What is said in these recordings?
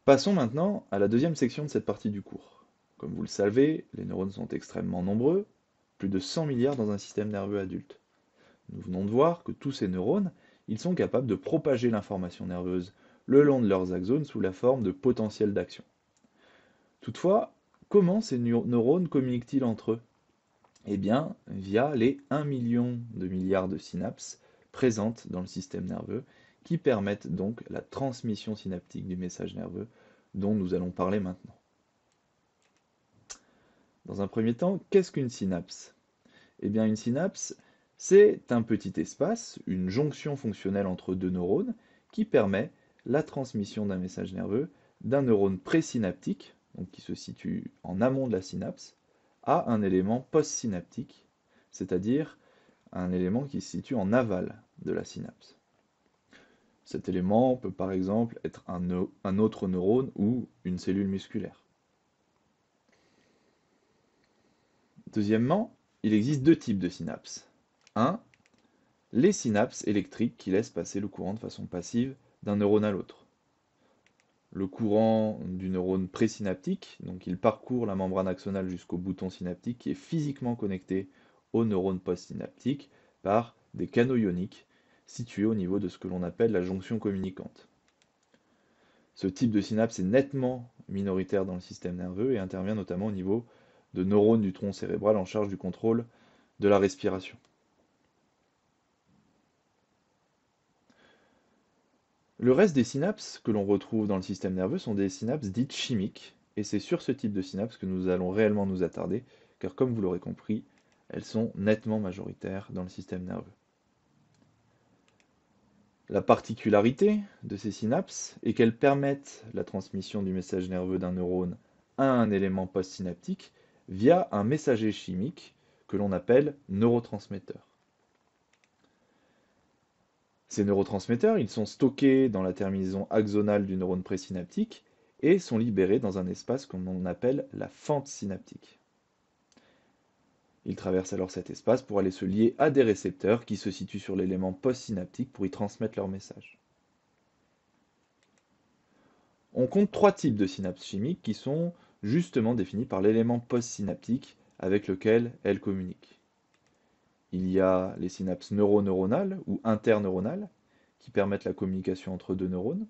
Passons maintenant à la deuxième section de cette partie du cours. Comme vous le savez, les neurones sont extrêmement nombreux, plus de 100 milliards dans un système nerveux adulte. Nous venons de voir que tous ces neurones, ils sont capables de propager l'information nerveuse le long de leurs axones sous la forme de potentiels d'action. Toutefois, comment ces neurones communiquent-ils entre eux? Eh bien, via les 1 million de milliards de synapses présentes dans le système nerveux, qui permettent donc la transmission synaptique du message nerveux dont nous allons parler maintenant. Dans un premier temps, qu'est-ce qu'une synapse? Eh bien, une synapse, c'est un petit espace, une jonction fonctionnelle entre deux neurones, qui permet la transmission d'un message nerveux d'un neurone présynaptique, donc qui se situe en amont de la synapse, à un élément postsynaptique, c'est-à-dire un élément qui se situe en aval de la synapse. Cet élément peut par exemple être un autre neurone ou une cellule musculaire. Deuxièmement, il existe deux types de synapses. Un, les synapses électriques qui laissent passer le courant de façon passive d'un neurone à l'autre. Le courant du neurone présynaptique, donc il parcourt la membrane axonale jusqu'au bouton synaptique qui est physiquement connecté au neurone postsynaptique par des canaux ioniques situés au niveau de ce que l'on appelle la jonction communicante. Ce type de synapse est nettement minoritaire dans le système nerveux et intervient notamment au niveau de neurones du tronc cérébral en charge du contrôle de la respiration. Le reste des synapses que l'on retrouve dans le système nerveux sont des synapses dites chimiques, et c'est sur ce type de synapses que nous allons réellement nous attarder, car comme vous l'aurez compris, elles sont nettement majoritaires dans le système nerveux. La particularité de ces synapses est qu'elles permettent la transmission du message nerveux d'un neurone à un élément postsynaptique via un messager chimique que l'on appelle neurotransmetteur. Ces neurotransmetteurs, ils sont stockés dans la terminaison axonale du neurone présynaptique et sont libérés dans un espace qu'on appelle la fente synaptique. Ils traversent alors cet espace pour aller se lier à des récepteurs qui se situent sur l'élément postsynaptique pour y transmettre leur message. On compte trois types de synapses chimiques qui sont justement définis par l'élément postsynaptique avec lequel elles communiquent. Il y a les synapses neuroneuronales ou interneuronales qui permettent la communication entre deux neurones.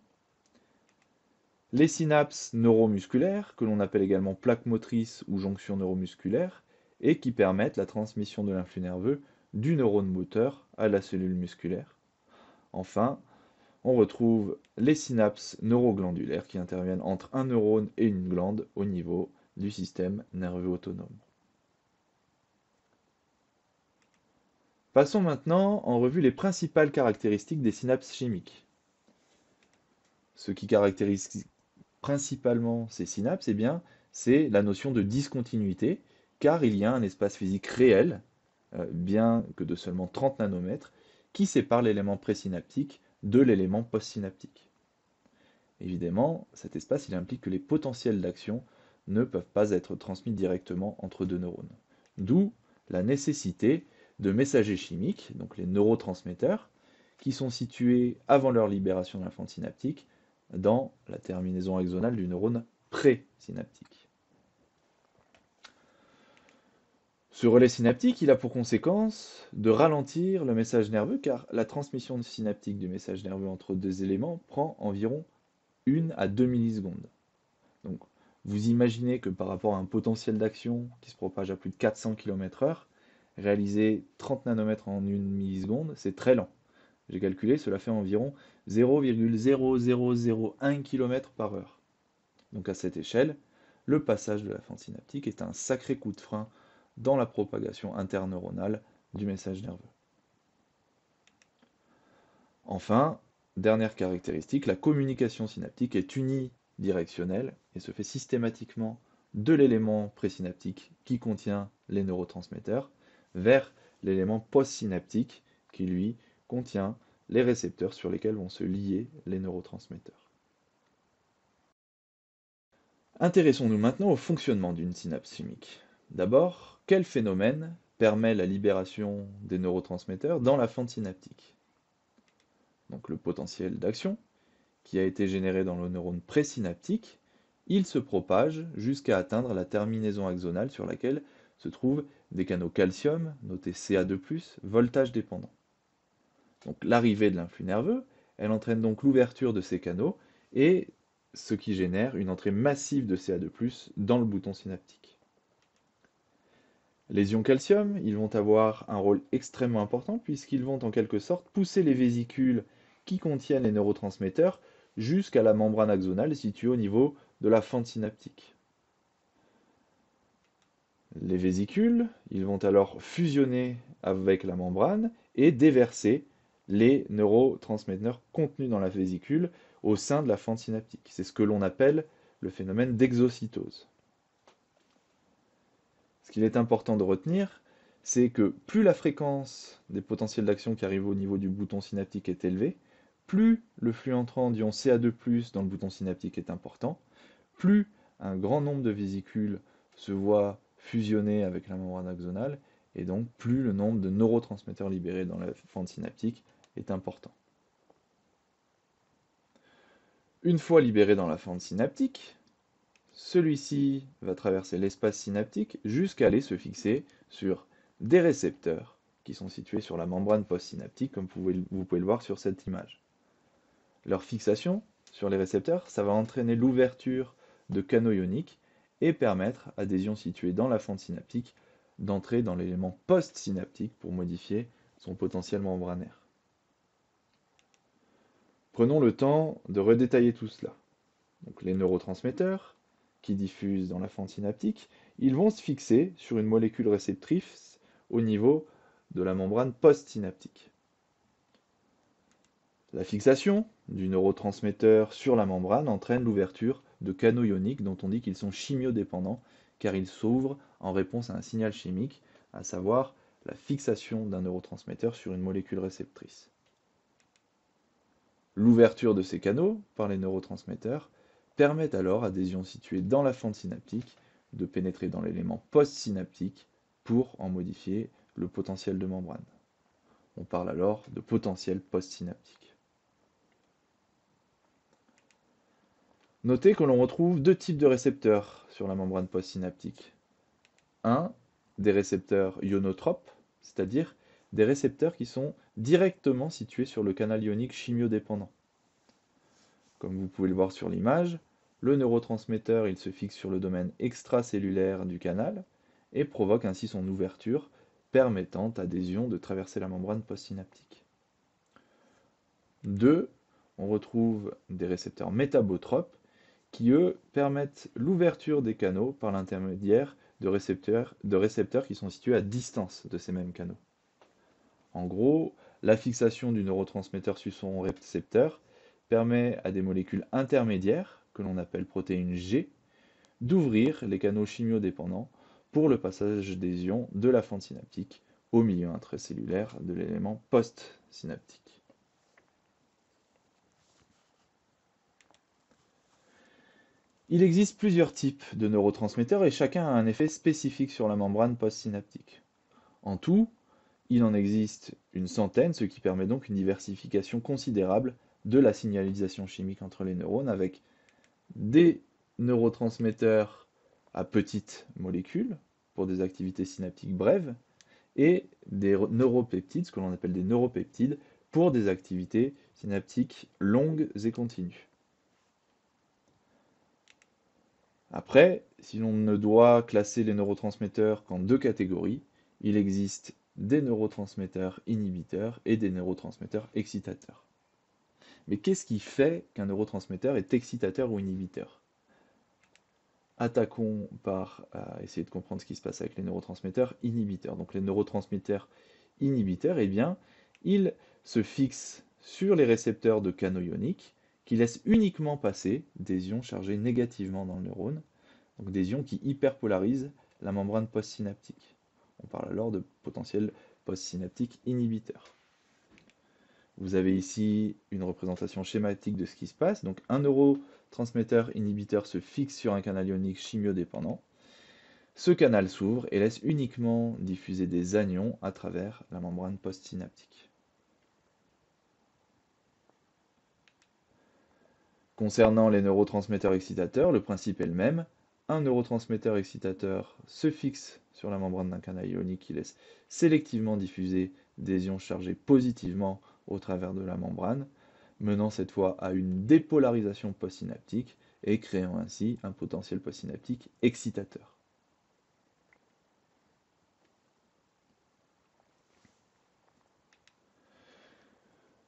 Les synapses neuromusculaires, que l'on appelle également plaques motrices ou jonctions neuromusculaires, et qui permettent la transmission de l'influx nerveux du neurone moteur à la cellule musculaire. Enfin, on retrouve les synapses neuroglandulaires qui interviennent entre un neurone et une glande au niveau du système nerveux autonome. Passons maintenant en revue les principales caractéristiques des synapses chimiques. Ce qui caractérise principalement ces synapses, eh bien, c'est la notion de discontinuité, car il y a un espace physique réel, bien que de seulement 30 nanomètres, qui sépare l'élément présynaptique de l'élément postsynaptique. Évidemment, cet espace il implique que les potentiels d'action ne peuvent pas être transmis directement entre deux neurones. D'où la nécessité de messagers chimiques, donc les neurotransmetteurs, qui sont situés avant leur libération de la fente synaptique dans la terminaison axonale du neurone présynaptique. Ce relais synaptique, il a pour conséquence de ralentir le message nerveux car la transmission synaptique du message nerveux entre deux éléments prend environ 1 à 2 millisecondes. Donc, vous imaginez que par rapport à un potentiel d'action qui se propage à plus de 400 km/h, réaliser 30 nanomètres en 1 milliseconde, c'est très lent. J'ai calculé, cela fait environ 0,0001 km/h. Donc à cette échelle, le passage de la fente synaptique est un sacré coup de frein dans la propagation interneuronale du message nerveux. Enfin, dernière caractéristique, la communication synaptique est unidirectionnelle et se fait systématiquement de l'élément présynaptique qui contient les neurotransmetteurs vers l'élément postsynaptique qui lui contient les récepteurs sur lesquels vont se lier les neurotransmetteurs. Intéressons-nous maintenant au fonctionnement d'une synapse chimique. D'abord, quel phénomène permet la libération des neurotransmetteurs dans la fente synaptique? Donc le potentiel d'action, qui a été généré dans le neurone présynaptique, il se propage jusqu'à atteindre la terminaison axonale sur laquelle se trouvent des canaux calcium, notés Ca2+, voltage dépendant. Donc l'arrivée de l'influx nerveux, elle entraîne donc l'ouverture de ces canaux et ce qui génère une entrée massive de Ca2+ dans le bouton synaptique. Les ions calcium, ils vont avoir un rôle extrêmement important puisqu'ils vont en quelque sorte pousser les vésicules qui contiennent les neurotransmetteurs jusqu'à la membrane axonale située au niveau de la fente synaptique. Les vésicules, ils vont alors fusionner avec la membrane et déverser les neurotransmetteurs contenus dans la vésicule au sein de la fente synaptique. C'est ce que l'on appelle le phénomène d'exocytose. Ce qu'il est important de retenir, c'est que plus la fréquence des potentiels d'action qui arrivent au niveau du bouton synaptique est élevée, plus le flux entrant d'ion Ca2+ dans le bouton synaptique est important, plus un grand nombre de vésicules se voient fusionner avec la membrane axonale, et donc plus le nombre de neurotransmetteurs libérés dans la fente synaptique est important. Une fois libéré dans la fente synaptique, celui-ci va traverser l'espace synaptique jusqu'à aller se fixer sur des récepteurs qui sont situés sur la membrane postsynaptique, comme vous pouvez le voir sur cette image. Leur fixation sur les récepteurs, ça va entraîner l'ouverture de canaux ioniques et permettre à des ions situés dans la fente synaptique d'entrer dans l'élément postsynaptique pour modifier son potentiel membranaire. Prenons le temps de redétailler tout cela. Donc, les neurotransmetteurs qui diffusent dans la fente synaptique, ils vont se fixer sur une molécule réceptrice au niveau de la membrane postsynaptique. La fixation du neurotransmetteur sur la membrane entraîne l'ouverture de canaux ioniques dont on dit qu'ils sont chimiodépendants car ils s'ouvrent en réponse à un signal chimique, à savoir la fixation d'un neurotransmetteur sur une molécule réceptrice. L'ouverture de ces canaux par les neurotransmetteurs permet alors à des ions situés dans la fente synaptique de pénétrer dans l'élément postsynaptique pour en modifier le potentiel de membrane. On parle alors de potentiel postsynaptique. Notez que l'on retrouve deux types de récepteurs sur la membrane postsynaptique. Un, des récepteurs ionotropes, c'est-à-dire des récepteurs qui sont directement situés sur le canal ionique chimiodépendant. Comme vous pouvez le voir sur l'image, le neurotransmetteur il se fixe sur le domaine extracellulaire du canal et provoque ainsi son ouverture, permettant à des ions de traverser la membrane postsynaptique. 2. On retrouve des récepteurs métabotropes qui, eux, permettent l'ouverture des canaux par l'intermédiaire de récepteurs qui sont situés à distance de ces mêmes canaux. En gros, la fixation du neurotransmetteur sur son récepteur permet à des molécules intermédiaires, que l'on appelle protéines G, d'ouvrir les canaux chimiodépendants pour le passage des ions de la fente synaptique au milieu intracellulaire de l'élément postsynaptique. Il existe plusieurs types de neurotransmetteurs et chacun a un effet spécifique sur la membrane postsynaptique. En tout, il en existe une centaine, ce qui permet donc une diversification considérable de la signalisation chimique entre les neurones avec des neurotransmetteurs à petites molécules pour des activités synaptiques brèves et des neuropeptides, ce que l'on appelle des neuropeptides, pour des activités synaptiques longues et continues. Après, si l'on ne doit classer les neurotransmetteurs qu'en deux catégories, il existe des neurotransmetteurs inhibiteurs et des neurotransmetteurs excitateurs. Mais qu'est-ce qui fait qu'un neurotransmetteur est excitateur ou inhibiteur? Attaquons par essayer de comprendre ce qui se passe avec les neurotransmetteurs inhibiteurs. Donc les neurotransmetteurs inhibiteurs, eh bien, ils se fixent sur les récepteurs de canaux ioniques qui laissent uniquement passer des ions chargés négativement dans le neurone, donc des ions qui hyperpolarisent la membrane postsynaptique. On parle alors de potentiel postsynaptique inhibiteur. Vous avez ici une représentation schématique de ce qui se passe. Donc un neurotransmetteur inhibiteur se fixe sur un canal ionique chimiodépendant. Ce canal s'ouvre et laisse uniquement diffuser des anions à travers la membrane postsynaptique. Concernant les neurotransmetteurs excitateurs, le principe est le même. Un neurotransmetteur excitateur se fixe sur la membrane d'un canal ionique qui laisse sélectivement diffuser des ions chargés positivement au travers de la membrane, menant cette fois à une dépolarisation postsynaptique et créant ainsi un potentiel postsynaptique excitateur.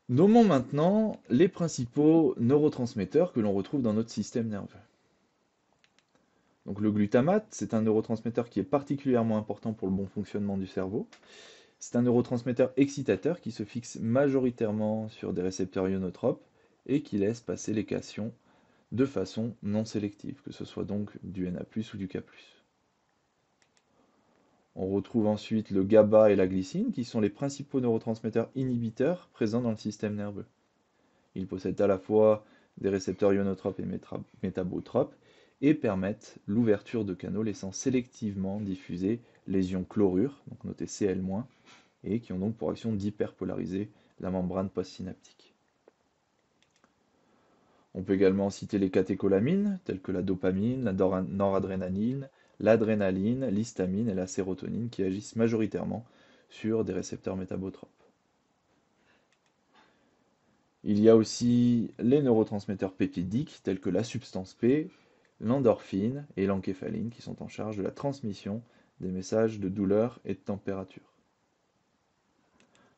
Nommons maintenant les principaux neurotransmetteurs que l'on retrouve dans notre système nerveux. Donc le glutamate, c'est un neurotransmetteur qui est particulièrement important pour le bon fonctionnement du cerveau. C'est un neurotransmetteur excitateur qui se fixe majoritairement sur des récepteurs ionotropes et qui laisse passer les cations de façon non sélective, que ce soit donc du Na+ ou du K+. On retrouve ensuite le GABA et la glycine, qui sont les principaux neurotransmetteurs inhibiteurs présents dans le système nerveux. Ils possèdent à la fois des récepteurs ionotropes et métabotropes et permettent l'ouverture de canaux laissant sélectivement diffuser les ions chlorure, donc noté Cl-, et qui ont donc pour action d'hyperpolariser la membrane postsynaptique. On peut également citer les catécholamines, telles que la dopamine, la noradrénaline, l'adrénaline, l'histamine et la sérotonine, qui agissent majoritairement sur des récepteurs métabotropes. Il y a aussi les neurotransmetteurs peptidiques, tels que la substance P, l'endorphine et l'encéphaline, qui sont en charge de la transmission des messages de douleur et de température.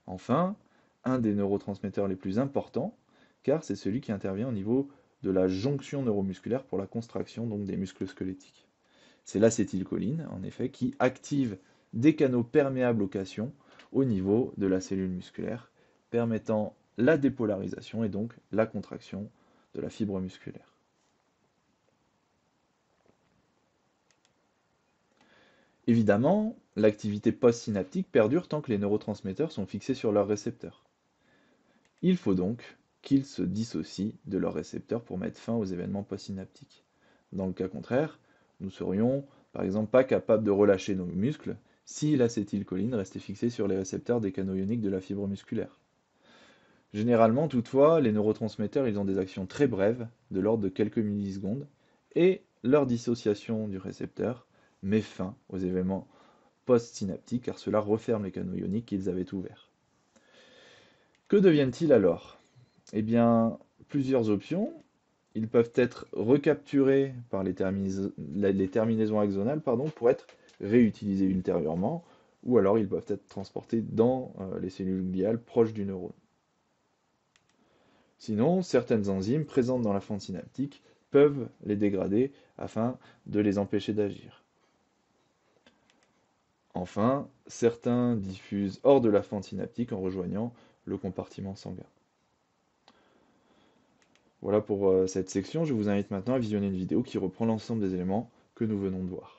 Enfin, un des neurotransmetteurs les plus importants, car c'est celui qui intervient au niveau de la jonction neuromusculaire pour la contraction donc des muscles squelettiques. C'est l'acétylcholine, en effet, qui active des canaux perméables aux cations au niveau de la cellule musculaire, permettant la dépolarisation et donc la contraction de la fibre musculaire. Évidemment, l'activité postsynaptique perdure tant que les neurotransmetteurs sont fixés sur leurs récepteurs. Il faut donc qu'ils se dissocient de leurs récepteurs pour mettre fin aux événements postsynaptiques. Dans le cas contraire, nous serions par exemple pas capables de relâcher nos muscles si l'acétylcholine restait fixée sur les récepteurs des canaux ioniques de la fibre musculaire. Généralement, toutefois, les neurotransmetteurs ils ont des actions très brèves, de l'ordre de quelques millisecondes, et leur dissociation du récepteur met fin aux événements postsynaptiques car cela referme les canaux ioniques qu'ils avaient ouverts. Que deviennent-ils alors? Eh bien, plusieurs options. Ils peuvent être recapturés par les terminaisons axonales pour être réutilisés ultérieurement, ou alors ils peuvent être transportés dans les cellules gliales proches du neurone. Sinon, certaines enzymes présentes dans la fente synaptique peuvent les dégrader afin de les empêcher d'agir. Enfin, certains diffusent hors de la fente synaptique en rejoignant le compartiment sanguin. Voilà pour cette section. Je vous invite maintenant à visionner une vidéo qui reprend l'ensemble des éléments que nous venons de voir.